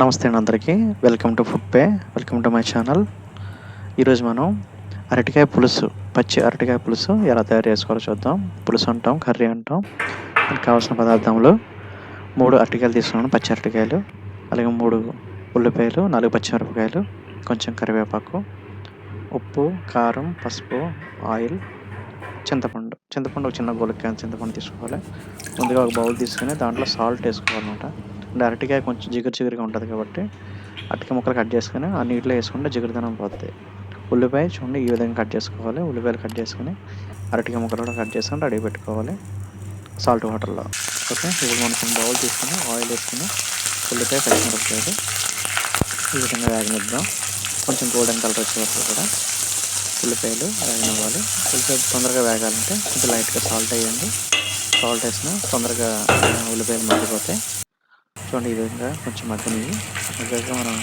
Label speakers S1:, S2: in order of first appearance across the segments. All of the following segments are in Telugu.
S1: నమస్తే అండి అందరికీ. Welcome to food pay. Welcome to my channel. ఈరోజు మనం అరటికాయ పులుసు, పచ్చి అరటికాయ పులుసు ఎలా తయారు చేసుకోవాలో చూద్దాం. పులుసు అంటాం, కర్రీ అంటాం. దానికి కావాల్సిన పదార్థములు 3 అరటికాయలు తీసుకున్నాను, పచ్చి అరటికాయలు. అలాగే 3 ఉల్లిపాయలు, 4 పచ్చిమిరపకాయలు, కొంచెం కరివేపాకు, ఉప్పు, కారం, పసుపు, ఆయిల్, చింతపండు. చింతపండు ఒక చిన్న గోలికాయ చింతపండు తీసుకోవాలి. ముందుగా ఒక బౌల్ తీసుకొని దాంట్లో సాల్ట్ వేసుకోవాలన్నమాట. అంటే అరటికాయ కొంచెం జిగురుగా ఉంటుంది కాబట్టి అరటికాయ ముక్కలు కట్ చేసుకొని ఆ నీటిలో వేసుకుంటే జిగురుదనం పోద్ది. ఉల్లిపాయ చూడండి ఈ విధంగా కట్ చేసుకోవాలి. ఉల్లిపాయలు కట్ చేసుకొని అరటికాయ ముక్కలు కూడా కట్ చేసుకొని రెడీ పెట్టుకోవాలి సాల్ట్ వాటర్లో. ఓకే, ఇప్పుడు మనం బౌల్ తీసుకొని ఆయిల్ వేసుకుని ఉల్లిపాయ, పచ్చిమిరపకాయలు ఈ విధంగా వేగనిద్దాం. కొంచెం గోల్డెన్ కలర్ వచ్చే వరకు కూడా ఉల్లిపాయలు వేగనివ్వాలి. ఉల్లిపాయ తొందరగా వేగాలంటే కొంచెం లైట్గా సాల్ట్ వేయండి. సాల్ట్ వేసినా తొందరగా ఉల్లిపాయలు మగ్గిపోతాయి. చూడండి ఈ విధంగా కొంచెం మగ్గాక మనం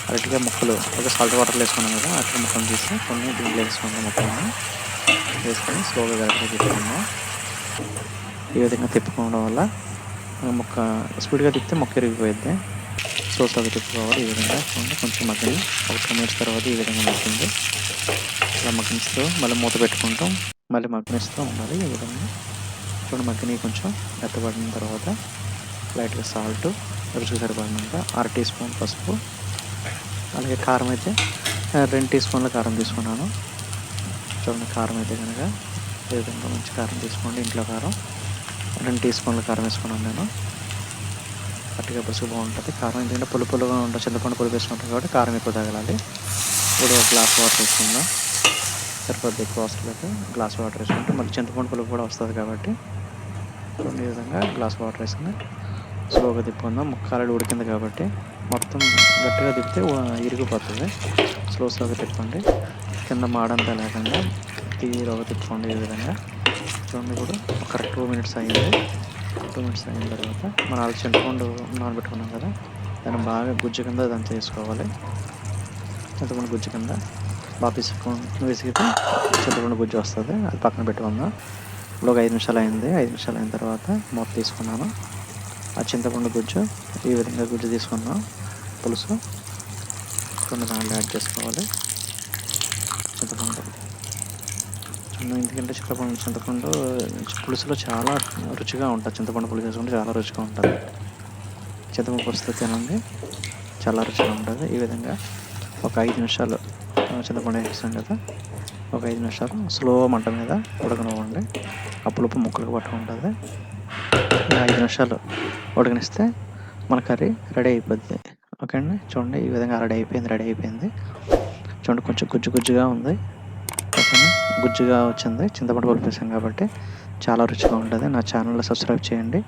S1: అరటికాయ ముక్కలు ఒక సాల్ట్ వాటర్లో వేసుకున్నాం కదా, అరటికాయ ముక్కలు తీసి కొన్ని దీంట్లో వేసుకున్నాం. ముక్కలను వేసుకొని స్లోగా గరిటెతో తిప్పుకున్నాం. ఈ విధంగా తిప్పుకోవడం వల్ల ముక్క స్పీడ్గా తిప్పితే ముక్క ఇరిగిపోయింది. స్లోగా తిప్పుకోవాలి. ఈ విధంగా చూడండి కొంచెం మగ్గని ఒక 2 మినిట్స్ తర్వాత ఈ విధంగా మగ్గింది. ఇలా మగ్గనిస్తూ మళ్ళీ మూత పెట్టుకుంటాం, మళ్ళీ మగ్గనిస్తూ ఉండాలి. ఈ విధంగా చూడండి మగ్గని కొంచెం మెత్తబడిన తర్వాత లైట్గా సాల్ట్, రుచికి సరిపడినంత 1/2 టీ స్పూన్ పసుపు, అలాగే కారం అయితే 2 టీ స్పూన్ల కారం తీసుకున్నాను. చూడండి కారం అయితే కనుక ఈ విధంగా మంచి కారం తీసుకోండి. ఇంట్లో కారం 2 టీ స్పూన్ల కారం వేసుకున్నాను నేను. అరటికాయ పులుసు బాగుంటుంది. కారం ఎందుకంటే పులుపులుగా ఉంటుంది, చింతపండు పులుపు వేసుకుంటాం కాబట్టి కారం ఎక్కువ తగలాలి. ఇప్పుడు ఒక గ్లాస్ వాటర్ వేసుకుందాం. సరిపోద్ది. ఎక్కువ వస్తుంది గ్లాస్ వాటర్ వేసుకుంటే మళ్ళీ చింతపండు పులుపు కూడా వస్తుంది కాబట్టి చూడండి ఈ విధంగా గ్లాస్ వాటర్ వేసుకుని స్లోగా తిప్పుకుందాం. ముక్కలు ఉడికింది కాబట్టి మొత్తం గట్టిగా తిప్పితే ఇరిగిపోతుంది. స్లోగా తిప్పండి, కింద మాడంతా లేకుండా తీరుగా తిప్పుకోండి. ఈ విధంగా చూడండి ఇప్పుడు ఒక 2 మినిట్స్ అయింది. 2 మినిట్స్ అయిన తర్వాత మనం ఆల్రెడీ చింతపండు నానబెట్టుకున్నాం కదా, దాన్ని బాగా గుజ్జు కింద దాన్ని చేసుకోవాలి. చింతపండు గుజ్జు కింద బాగా విసిగితే చింతపండు గుజ్జు వస్తుంది. అది పక్కన పెట్టుకుందాం. ఇప్పుడు ఒక 5 నిమిషాలు అయింది. 5 నిమిషాలు అయిన తర్వాత మూత తీసుకున్నాను. ఆ చింతపండు గుజ్జు ఈ విధంగా గుజ్జు తీసుకున్నాం. పులుసు కొన్ని దాంట్లో యాడ్ చేసుకోవాలి. చింతపండు ఎందుకంటే చింతపండు పులుసులో చాలా రుచిగా ఉంటుంది. చింతపండు పులుసు వేసుకుంటే చాలా రుచిగా ఉంటుంది. చింతపండు పులుసుతో తినండి, చాలా రుచిగా ఉంటుంది. ఈ విధంగా ఒక 5 నిమిషాలు చింతపండు వేస్తాం కదా, ఒక 5 నిమిషాలు స్లో మంట మీద ఉడకనివ్వండి. ఆ పులుపు ముక్కలకు పట్టుకుంటుంది. 5 నిమిషాలు ఉడకనిస్తే మన కర్రీ రెడీ అయిపోద్ది. ఓకే అండి, చూడండి ఈ విధంగా రెడీ అయిపోయింది. చూడండి కొంచెం గుజ్జుగా ఉంది. ఓకేనా, గుజ్జుగా వచ్చింది. చింతపండు పులుపు వేసాం కాబట్టి చాలా రుచిగా ఉంటుంది. నా ఛానల్లో సబ్స్క్రైబ్ చేయండి,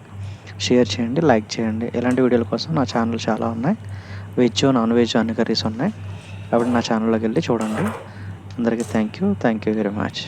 S1: షేర్ చేయండి, లైక్ చేయండి. ఇలాంటి వీడియోల కోసం నా ఛానల్ చాలా ఉన్నాయి. వెజ్, నాన్ వెజ్ అన్ని కర్రీస్ ఉన్నాయి కాబట్టి నా ఛానల్లోకి వెళ్ళి చూడండి. అందరికీ థ్యాంక్ యూ వెరీ మచ్.